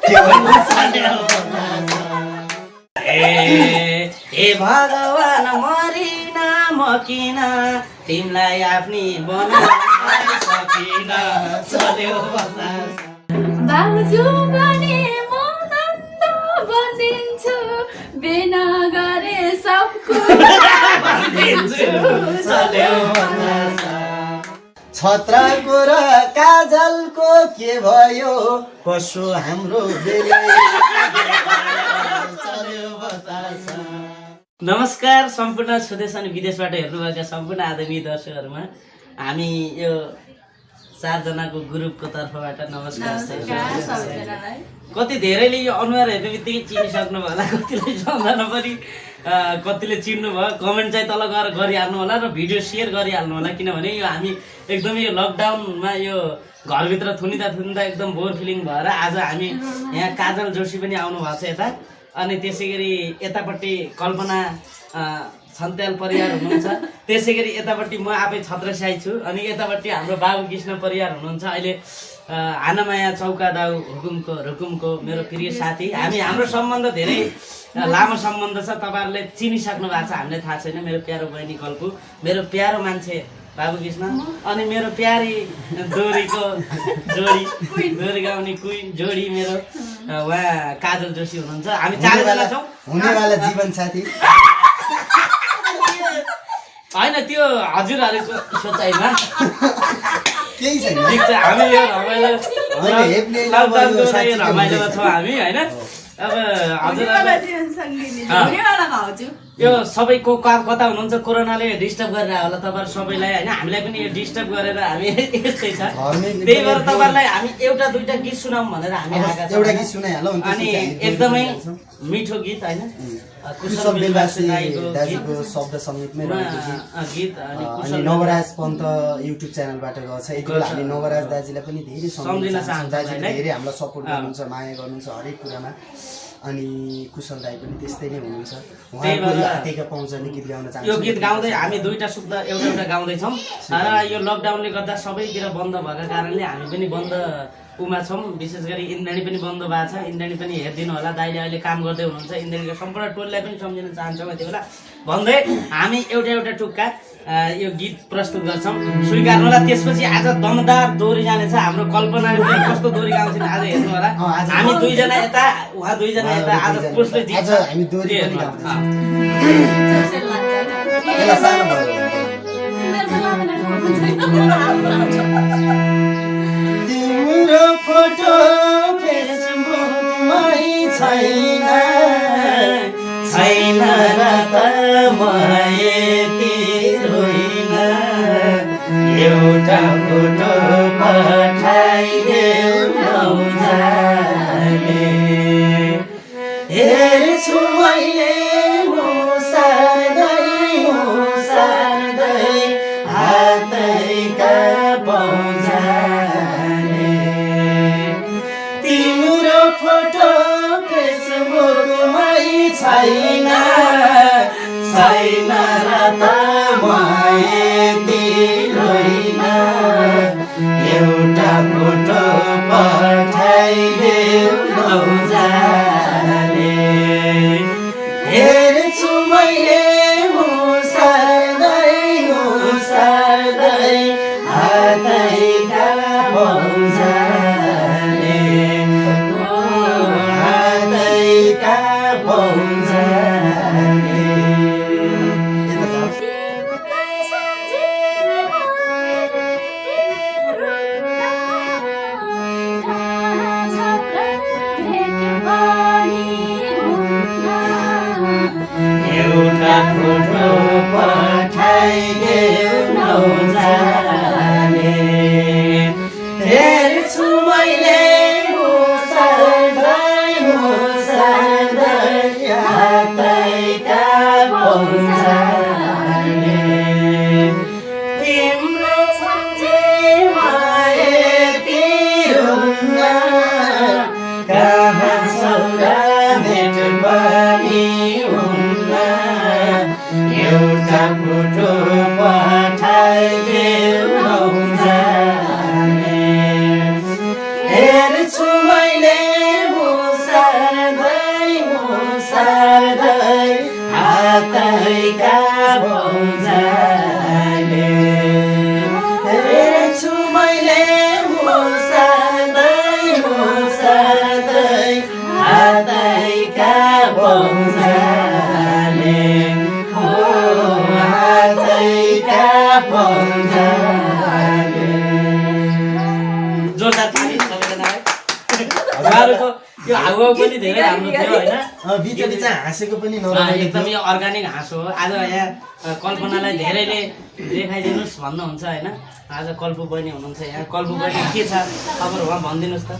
ए भगवान मरिन म किन तिमीलाई आफ्नी बनाउन सकिन चल्यो बतास बाबुजू भने म नन्द बनिन्छु बिना गरे सबको छत्रको र काजलको के भयो कसो हाम्रो नमस्कार सम्पूर्ण स्वदेश अनि विदेशबाट हेर्नुभएका सम्पूर्ण आदरणीय दर्शकहरूमा हामी यो 4 जनाको ग्रुपको तर्फबाट नमस्कार कति धेरैले यो अनुहार हेर्ने बित्तिकै चिनिसक्नु होला कतिले सम्झना पनि कतिले चिन्नु भयो कमेन्ट चाहिँ तल गएर गरिहाल्नु होला र भिडियो सेयर गरिहाल्नु होला किनभने यो हामी एकदमै यो लकडाउनमा यो घरभित्र थुनिँदा एकदम बोर फिलिङ भएर आज हामी यहाँ काजल जोशी पनि आउनु भएको छ यता अनि त्यसै गरी यतापट्टि कल्पना छन्त्याल परिवार हुनुहुन्छ त्यसै गरी यतापट्टि म आफै छत्रसाई छु अनि यतापट्टि हाम्रो बाबु कृष्ण परिवार हुनुहुन्छ अहिले हानामाया चौका दाउ रुकुमको मेरो प्रिय साथी हाम्रो सम्बन्ध धेरै लामो सम्बन्ध छ तपाईहरुले चिनिसक्नु भएको छ हामीलाई थाहा छैन मेरो प्यारो बहिनी कल्पु मेरो प्यारो मान्छे बाबु कृष्ण अनि मेरो प्यारी दोरीको दोरी गाउने क्वीन जोडी मेरो उहाँ काजल जोशी हुनुहुन्छ हामी 4 जना छौं हुनेवाला जीवन साथी हैन त्यो हजुरहरुको सोचाइमा केही छैन ठिक छ हामी यो रमाइलो छौं हामी हैन अब हजुरहरुलाई यो सबैको कता हुनुहुन्छ कोरोनाले डिस्टर्ब गरेर होला तपाईहरु सबैलाई हैन हामीलाई पनि यो डिस्टर्ब गरेर हामी यस्तै छ त्यही भएर तपाईहरुलाई हामी एउटा दुईटा गीत सुनाउँ भनेर हामी आएका छौं एउटा गीत सुनाइहालौ अनि एकदमै मिठो गीत हैन कुशल बेलबासी दाजुको शब्द संगीतमै रहेको गीत अनि नवराज पन्त युट्युब च्यानलबाट गएको छ यति बेला हामी नवराज दाजुलाई पनि धेरै सम्झिन चाहन्छौं दाजुले धेरै हामीलाई सपोर्ट गर्नुहुन्छ माया गर्नुहुन्छ हरेक कुरामा अनि कुशल दाइ पनि त्यस्तै नै हुनुहुन्छ उहाँको हातेका पाउँछन् गीत गाउन चाहन्छ यो गीत गाउँदै हामी दुईटा शुद्ध एउटा गाउँदै छौं र यो लकडाउनले गर्दा सबैतिर बन्द भएका कारणले हामी पनि बन्द उमा छौं विशेष गरी इन्द्राणी पनि बन्द भएको छ इन्द्राणी पनि हेर्दिनु होला दाइले अहिले काम गर्दै हुनुहुन्छ इन्द्राणीको सम्पूर्ण टोललाई पनि सम्झिन चाहन्छौँ यति बेला भन्दै हामी एउटा टुक्का यो गीत प्रस्तुत गर्छौं स्वीकार्नु होला त्यसपछि आज दमदार दोरी जानेछ हाम्रो कल्पनाले कस्तो दोरी गाउँछिन् आज हेर्नु होला हामी 2 जना यता उहाँ 2 जना यता आज कसले जित्छ हामी दोरी पनि गाउँछौं तिम्रो फोटो फेसबुकमै छैन छैन र त म यति रोइन एउटा फोटो पठाइदेऊ नौजाले हेर्छु मैले मुसार्दै हातैका पाउँजाले तिम्रो फोटो फेसबुकमै छैन र त म यति रोइन एउटा फोटो पठाइदेऊ नौजाले हेर्छु मैले मुसार्दै हातैका पाउँजाले हातैका पाउँजाले एउटा फोटो पठाइदेऊ नौजाले हेर्छु मैले मुसार्दै हातैका पाउँजाले तिम्रो सम्झेमा यति रुन्न कहाँ सौरा भेट पनि हुन्न एउटा फोटो पठाइदेऊ जोरदार ताली सबैजनालाई उहाँहरूको यो हाउभाउ पनि धेरै राम्रो थियो होइन बिच बिच हाँसेको पनि एकदमै यो अर्ग्यानिक हाँसो हो आज यहाँ कल्पनालाई धेरैले देखाइदिनुहोस् भन्नुहुन्छ होइन आज कल्पु बहिनी हुनुहुन्छ यहाँ कल्पु बहिनी के छ खबर उहाँ भनिदिनुहोस् त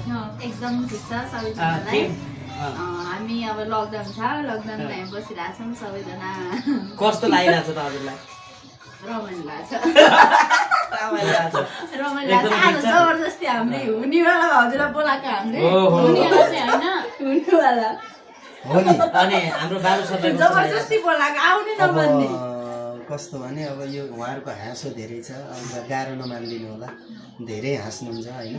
एकदम ठिक छ सबैजनालाई हामी अब लकडाउन छ लकडाउनमा हामी बसिरहेछौँ सबैजना कस्तो लागिरहेछ त हजुरलाई रमाइलो लाग्छ रमाइलो लाग्छ रमाइलो लाग्छ आज जबरजस्ती हामीले हुनेवाला भाउजूलाई बोलाएको हामीले हुनेवाला चाहिँ होइन हुनेवाला हो नि अनि हाम्रो बाबु सरलाई जबरजस्ती बोलाएको आउने नमान्ने कस्तो भने अब यो उहाँहरूको हाँसो धेरै छ अब गाह्रो नमानिदिनु होला धेरै हाँस्नुहुन्छ होइन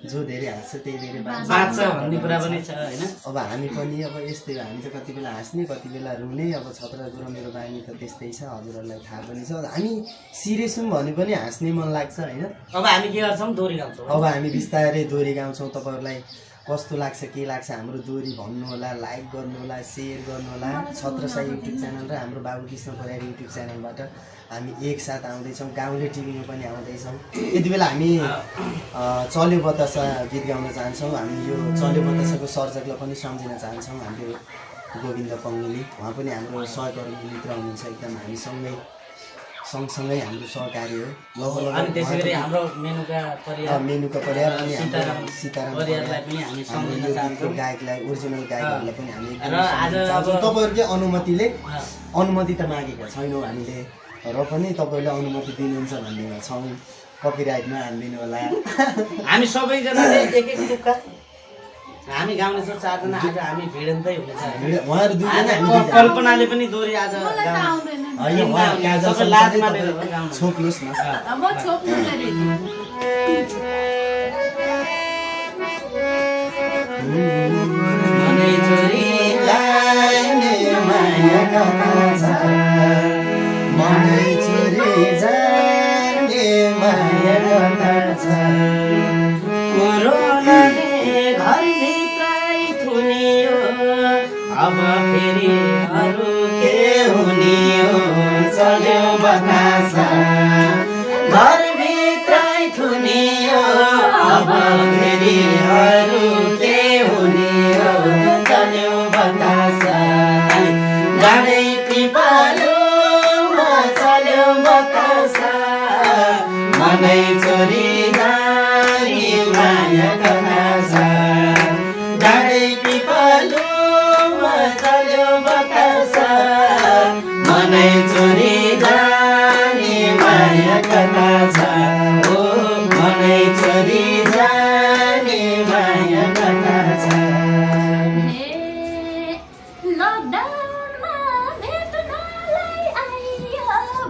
जो धेरै हाँस्छ त्यही धेरै बाँच्छ भन्ने कुरा पनि छ होइन अब हामी पनि अब यस्तै हो हामी त कति बेला हाँस्ने कति बेला रुने अब छत्र कुरो मेरो बानी त त्यस्तै छ हजुरहरूलाई थाहा पनि छ हामी सिरियस हौँ भने पनि हाँस्ने मन लाग्छ होइन अब हामी के गर्छौँ दोहोरी गाउँछौँ अब हामी बिस्तारै दोहोरी गाउँछौँ तपाईँहरूलाई कस्तो लाग्छ के लाग्छ हाम्रो दोहोरी भन्नुहोला लाइक गर्नुहोला सेयर गर्नुहोला छत्रसाई युट्युब च्यानल र हाम्रो बाबु कृष्ण परियार युट्युब च्यानलबाट हामी एकसाथ आउँदैछौँ गाउँले टिभीमा पनि आउँदैछौँ यति बेला हामी चल्यो बतासा गीत गाउन चाहन्छौँ हामी यो चल्यो बतासाको सर्जकलाई पनि सम्झिन चाहन्छौँ हाम्रो गोविन्द पङ्गुली उहाँ पनि हाम्रो सहकर्मी मित्र हुनुहुन्छ एकदम हामीसँगै सँगसँगै हाम्रो सहकारी हो अनि त्यसै गरी हाम्रो मेनुका परियार अनि सीताराम परियारलाई पनि हामी सम्झिन चाहन्छौँ गायकलाई ओरिजिनल गायकहरूलाई पनि हामी र आज तपाईँहरूकै अनुमति त मागेका छैनौँ हामीले र पनि तपाईँहरूले अनुमति दिनुहुन्छ भन्नेमा छौँ कपिराइटमा हालिदिनु होला हामी सबैजनाले एक एक टुक्का हामी गाउनेछौँ चारजना आज हामी भिडन्तै हुनेछ उहाँहरू दुईजना कल्पनाले पनि दोहोरी आज सबै लाज मानेर छोप्नुहोस् न अब छोप्नु चाहिँ मनै छोरीलाई माया गर्छ मनै छोरी जाने माया गर्छ कोरोनाले घरभित्रै थुनियो अब फेरि अरू के हुने हो चल्यो बतासा घरभित्रै थुनियो अब फेरि अरू के हुने हो चल्यो बतासा जाँदै पिपलुमा चल्यो बतासा मनै छोरी जाने माया बतासा जाँदै पिपलुमा चल्यो बतासा मनै छोरी जाने माया बतासा ओ मनै छोरी जाने माया बतासा लकडाउनमा भेट्नलाई आइयो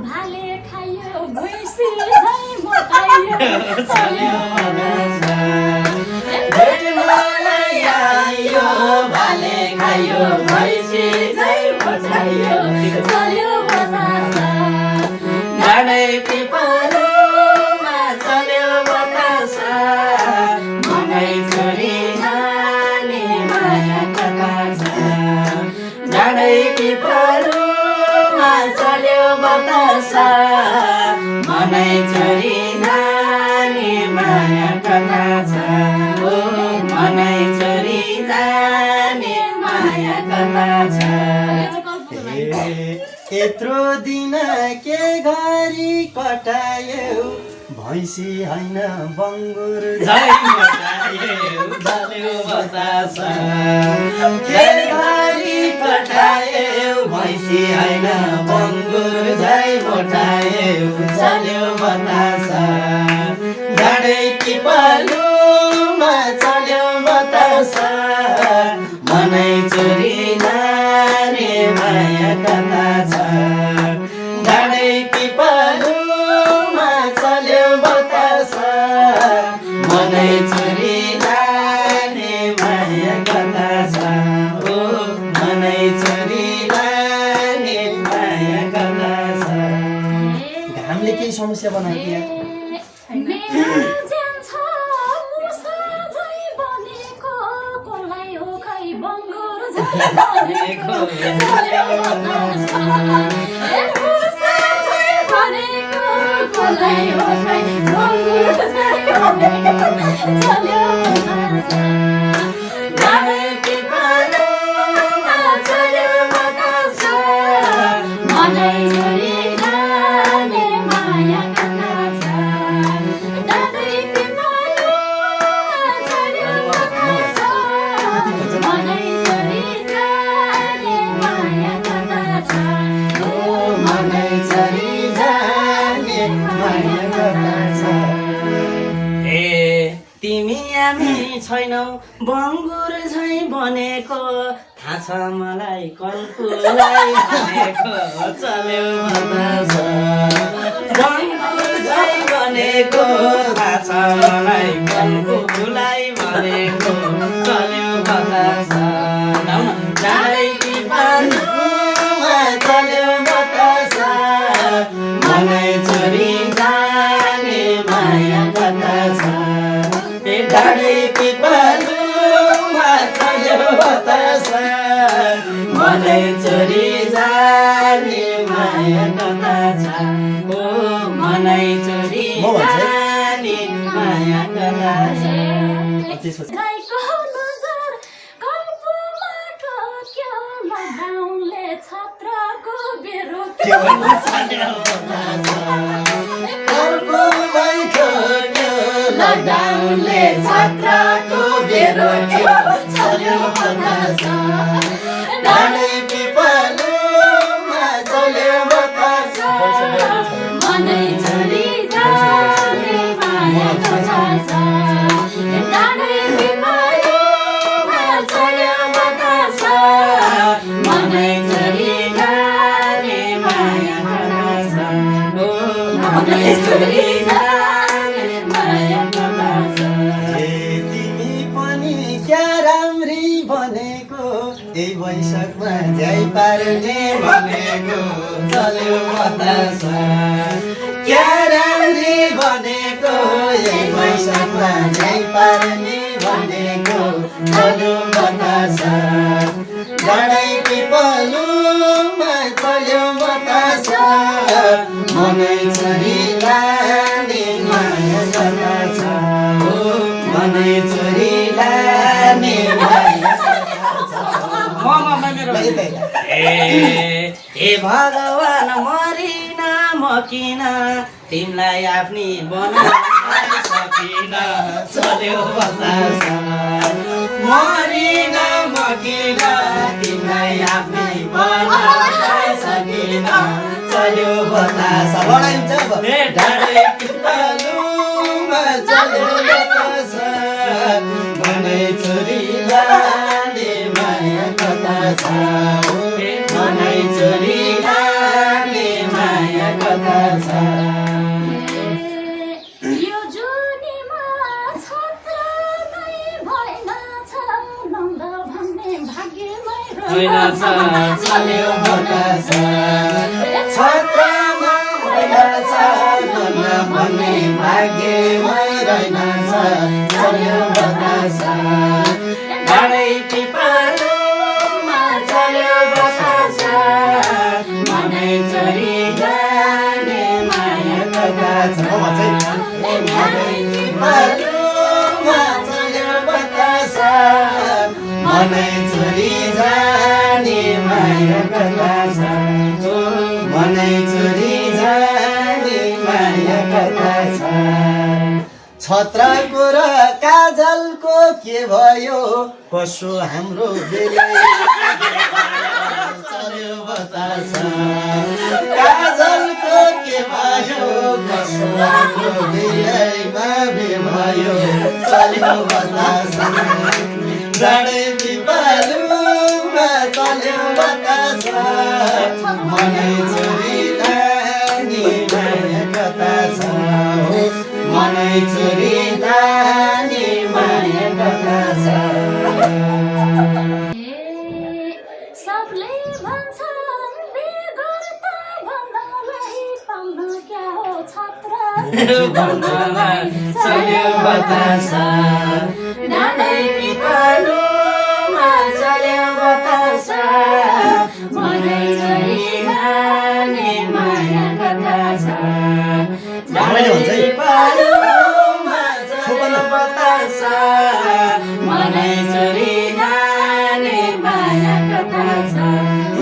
भाले खायो भुइँसी झै मोटाइयो चल्यो बतासा भेट्नलाई आइयो भाले खायो भैँसी झै मोटाइयो चल्यो बतासा जाँदै पिपलुमा चल्यो बतासा मनै छोरी जाने माया कथा छ जाँदै पिपलुमा चल्यो बतासा मनै छोरी जाने माया कथा छ ओ मनै छोरी जाने माया कथा छ यत्रो दिन के गरी कटायौ भैँसी होइन बङ्गुर जय मोटायो चल्यो बतासा के गरी कटायो भैँसी होइन बङ्गुर जय मोटायो चल्यो बतासा जाँदै पिपलुमा चल्यो बतासा मनै छोरी जाने माया कथा छ जाँदै पिपलुमा चल्यो बतासा मनै छोरी जाने माया कथा छ ओ मनै छोरी जाने माया कथा छ घामले केही समस्या बनायो कि भनेको मलाई ओखै बङ्गुर झरी बनेको चल्यो बतास डाँडै पिपलुमा चल्यो बतास मनै छोरी जाने माया कथा छ डाँडै पिपलुमा चल्यो बतास मनै छोरी जाने माया कथा छ मनै छोरी जाने माया कथा छ। ए तिमी हामी छैनौ बङ्गुर झै बनेको थाहा छ मलाई कल्कुलाई भनेको चल्यो बतास बङ्गुर झै बनेको थाहा छ मलाई कल्कुलाई भनेको चल्यो बतास डाँडै पिपलुमा चल्यो बतास मनै छोरी जाने माया कथा छ डाँडै पिपलुमा चल्यो बतास मनै छोरी जाने माया कथा छ ओ मनै छोरी जाने माया कथा छ त्यसपछि गाईको नजर कल्पमा ठोक्यो लकडाउनले छात्रको बेरोजगार कर्ममै ठोक्यो लकडाउनले छात्रको बेरोजगार चल्यो बतास डाँडै पिपलुमा चल्यो बतास मनै छोरी जाने माया कथा छ डाँडै पिपलुमा चल्यो बतास मनै छोरी जाने माया कथा छ मनै छोरी जाने माया कथा छ ए तिमी पनि क्या राम्री भनेको यही वैशाखमा झ्याइ पार्ने भनेको चल्यो बतास क्या राम्री भनेको यही वैशाखमा झ्याइ पार्ने भनेको चल्यो बतास डाँडै पिपलुमा चल्यो बतास मनै छोरी लाने माया कथा छ मनै छोरी लाने माया ए भगवान मरिन म किन तिमीलाई आफ्नी बनाउन सकिन चल्यो बतास मरिन म किन तिमीलाई आफ्नी बनाउन सकिन चल्यो बतास लडाइन्छ अब डाँडै पिपलुमा चल्यो बतास मनै छोरी लाने माया कथा छ मनै छोरी लाने माया कथा छ यो जुनीमा छत्र नै भएन छ नन्द भन्ने भाग्यमै होइन छ चल्यो बतास छत्रमा रहेछ नन्द भन्ने भाग्यमै रहेनछ चल्यो बतास डाँडै पिपलुमा चल्यो बतास मनै छोरी जाने माया कथा छ डाँडै पिपलुमा चल्यो बतास मनै छोरी जाने माया कथा छ मनै छोरी जाने माया कथा छ छत्रको र काजलको के भयो कसो हाम्रो बेलै चल्यो बतास काजलको के भयो कसो हाम्रो बेलैमा भयो चल्यो बतास डाँडै पिपलुमा चल्यो बतास मनै छोरी लाने माया कथा छ मनै छोरी लाने माया कथा छ सबले भन्छन् बेगर्ता भन्नलाई पाउन क्या हो छत्र भन्नलाई चल्यो बतास डाँडै पिपलुमा चल्यो बतास मनै छोरी जाने माया कथा छ रमाइलो हुन्छ है पालुमा चल्यो बतासा मनै छोरी जाने माया कथा छ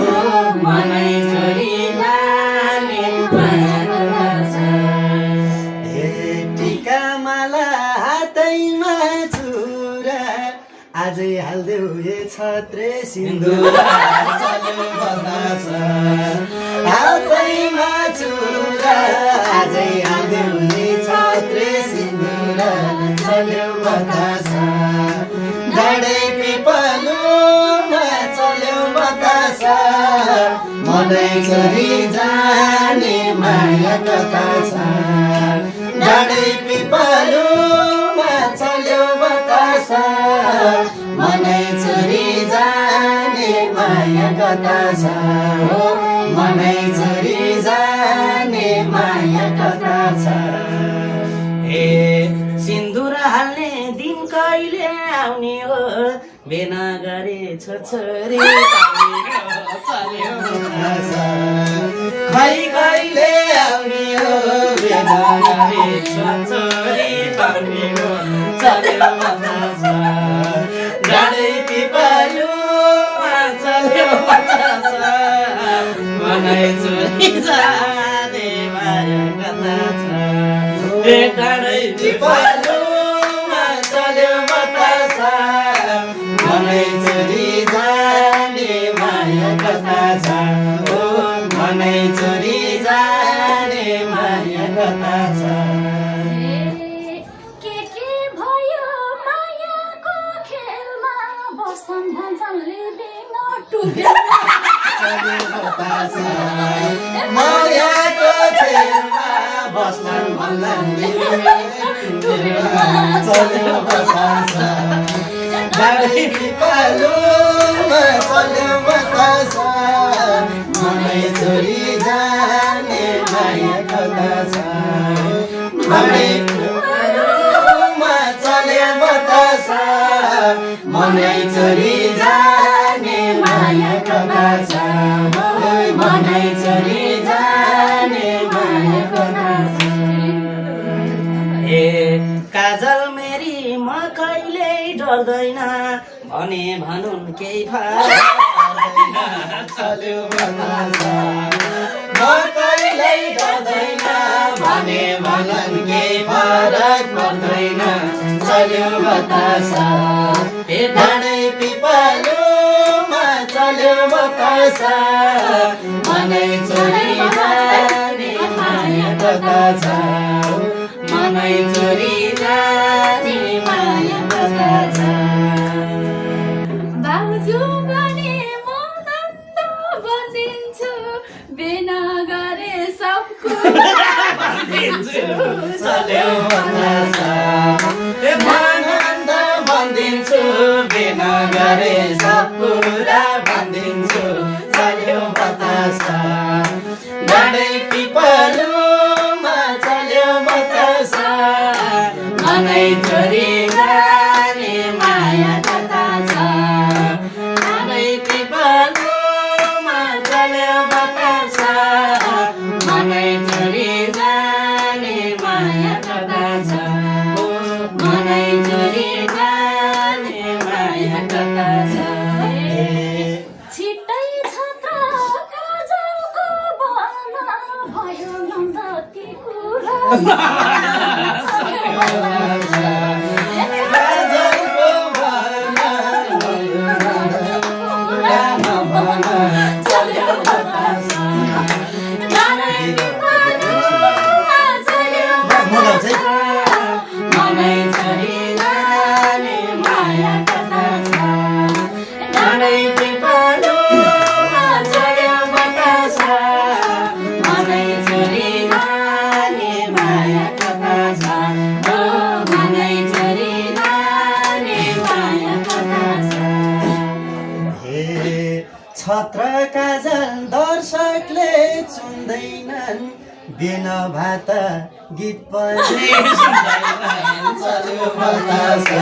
ओ मनै छोरी जाने माया कथा छ हे टिका माला हातैमा चुरा आजै हाल्देऊ ए छत्रे सिन्दुर चल्यो बतासा हातैमा चुरा आजै हाल्देऊ ए छत्रे सिन्दुर चल्यो बतासा डाँडै पिपलुमा चल्यो बतासा मनै छोरी जाने माया कथा छ डाँडै पिपलुमा चल्यो बतासा मनै छोरी जाने माया कथा छ हो मनै छोरी जाने माया कथा छ ए सिन्दुर हाल्ने दिन कहिले आउने हो बेना गरे छोरी चल्यो खै कहिले आउने हो बेना गरे छोरी पाउने हो चल्यो बतासा डाँडै पिपलुमा चल्यो बतासा मनै छोरी जाने माया कथा छ ए डाँडै पिपलुमा चल्यो बतासा मनै छोरी जाने माया कथा छ ओ मनै छोरी जाने माया कथा छ के भयो मायाको खेलमा बस्छन् भन्छन् चल्यो बतासा मायाको खेलमा बस्छन् भन्लान् चल्यो बतासा डाँडै पिपलुमा चल्यो बतासा मनै छोरी जाने माया कथा छ डाँडै पिपलुमा चल्यो बतासा मनै छोरी जाने माया कथा छ मनै छोरी जाने माया कथा छ ए काजल मेरी म कहिले डर्दैन भने भनुन् केही फरक चल्यो बतासा म कहिल्यै डर्दैन भने भनन् केही फरक पर्दैन चल्यो बतासा ए डाँडै पिपलुमा चल्यो बतासा मनै छोरी जाने माया कथा छ मनै छोरी जाने माया कथा छ बाबुजू भने म नन्द बनिन्छु बिना गरे सब कुरा चल्यो बतासा ए आनन्द भनिदिन्छु बिना गरे सब कुरा भनिदिन्छु चल्यो बतासा डाँडै पिपलुमा चल्यो बतासा मनै छोरी जाने माया कथा छ मनै पिपलुमा चल्यो बतासा मनै छोरी जाने माया कथा छ ओ मनै छोरी जाने माया कथा छ छिट्टै छत्र काजलको बलमा भयो नन्दती कुरा काजलको भना चल्यो बतासा डाँडै पिपलुमा चल्यो बतासा मनै छोरी जाने माया कथा छ डाँडै पिपलुमा चल्यो बतासा मनै छोरी जाने माया कथा छ ओ मनै छोरी जाने माया कथा छ हे छत्र काजल दर्शकले चुन्दैनन् बिना भात गीत पनि चल्यो बतासा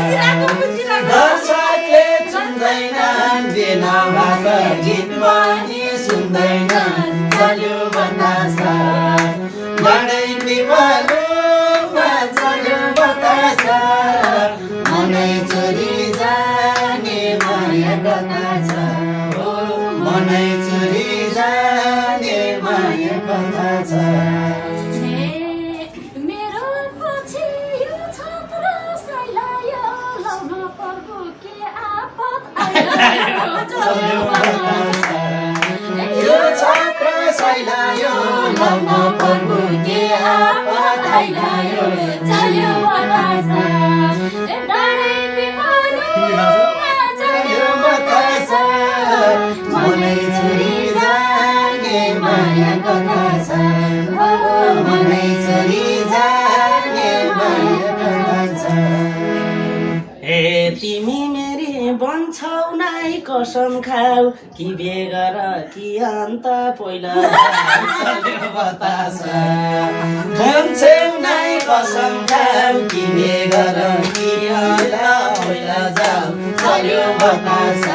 दर्शकले चुन्दैनन् बिना भात गीत पनि सुन्दैनन् चल्यो बतासा डाँडै पिपलुमा चल्यो बतास मनै चोरी जाने माया कथा छ हो मनै चोरी जाने माया कथा छ मेरो पछि यो छत्र सैलायो लाउन पर्बो के आपत आयो यो छत्र सैलायो लाउन पर्बो के आपत आइलायो चल्यो बतास डाँडै पिपलुमा चल्यो बतास मनै चोरी जाने माया कथा छ हो मनै चोरी जाने माया कथा छ ए तिमी मेरी बन्छौ नै कसम खाऊ कि बेगर कि अन्त पहिला चल्यो बतास भन्छौ नै कसम खाऊ कि बेगर कि अन्त पहिला जाऊ चल्यो बतास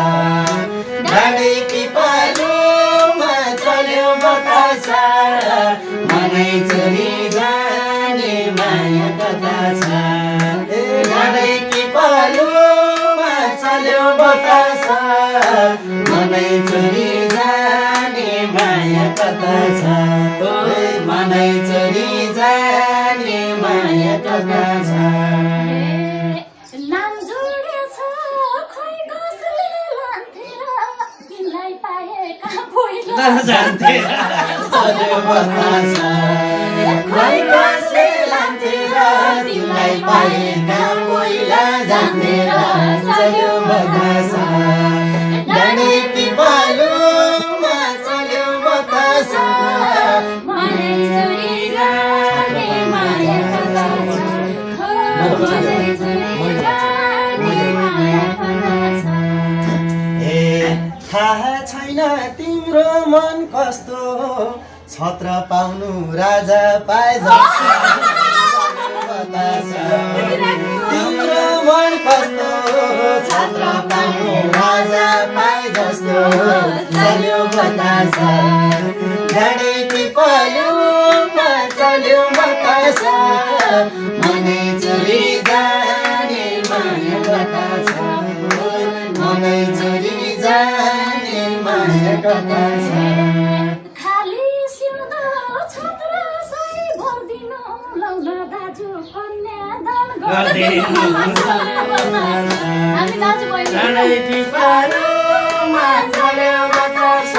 डाँडै पिपलुमा चल्यो बतास मनै चोरी जाने माया कथा छ ए डाँडै पिपलुमा चल्यो बतास मनै चोरी जाने माया कथा छ ओ मनै चोरी जाने माया कथा छ नाम जोडेछ खै कसले लान्थेर तिमीलाई पाए कहाँ पहिला जान्थे चल्यो बतास खै कसले लान्थेर तिमीलाई पाए कहाँ पहिला जान्थेर चल्यो बतास डाँडै पिपलुमा चल्यो बतास मनै चोरी जाने माया कथा छ हो मनै चोरी जाने माया कथा छ ए थाहा छैन तिम्रो मन कस्तो हो छत्र पाउनु राजा पाए जस्तो बतास तिम्रो मन कस्तो हो छत्र पाउनु राजा पाए जस्तो चल्यो बतास डाँडै पिपलुमा चल्यो बतास मनै चोरी जाने माया कथा छ मनै चोरी जाने माया कथा छ खाली सिउँदो छत्र सै भरिदिनु लाउन दाजु कन्यादान गरिदिनु। हामी दाजु बहिनी डाँडै पिपलुमा चल्यो बतास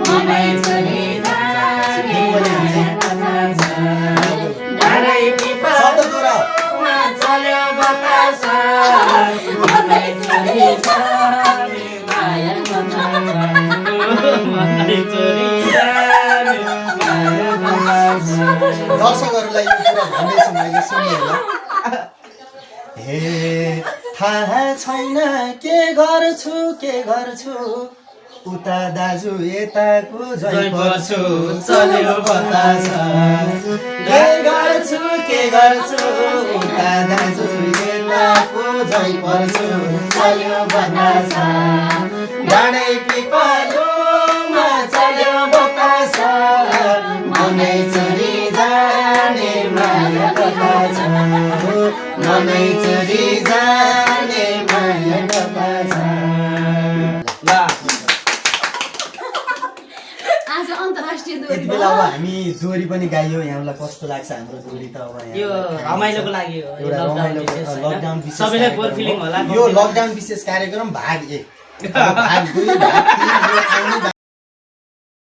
मनै चोरी जाने माया कथा छ डाँडै पिपलुमा चल्यो बतास मनै चोरी जाने माया कथा छ मनै चोरी जाने माया कथा छ दर्शकहरूलाई यो कुरा भन्दैछु मैले सुन्नु होला हे थाहा छैन के गर्छु उता दाजु यताको जय पर्छु चल्यो बतास के गर्छु उता दाजु यताको जय पर्छु चल्यो बतास डाँडै पिपलुमा चल्यो बतास मनै चोरी जाने माया कथा छ मनै चोरी जाने माया कथा छ आज अन्तर्राष्ट्रिय यति दोरी बेला अब हामी दोरी पनि गाइयो यहाँलाई कस्तो लाग्छ हाम्रो दोरी त अब यो रमाइलोको लागि हो यो एउटा लकडाउन रमाइलो विशेष होइन। लकडाउन विशेष सबैलाई बोर कार्यक्रम फिलिङ हो। होला यो लकडाउन विशेष कार्यक्रम भाग 1 भाग 2 भाग 3 यो आउने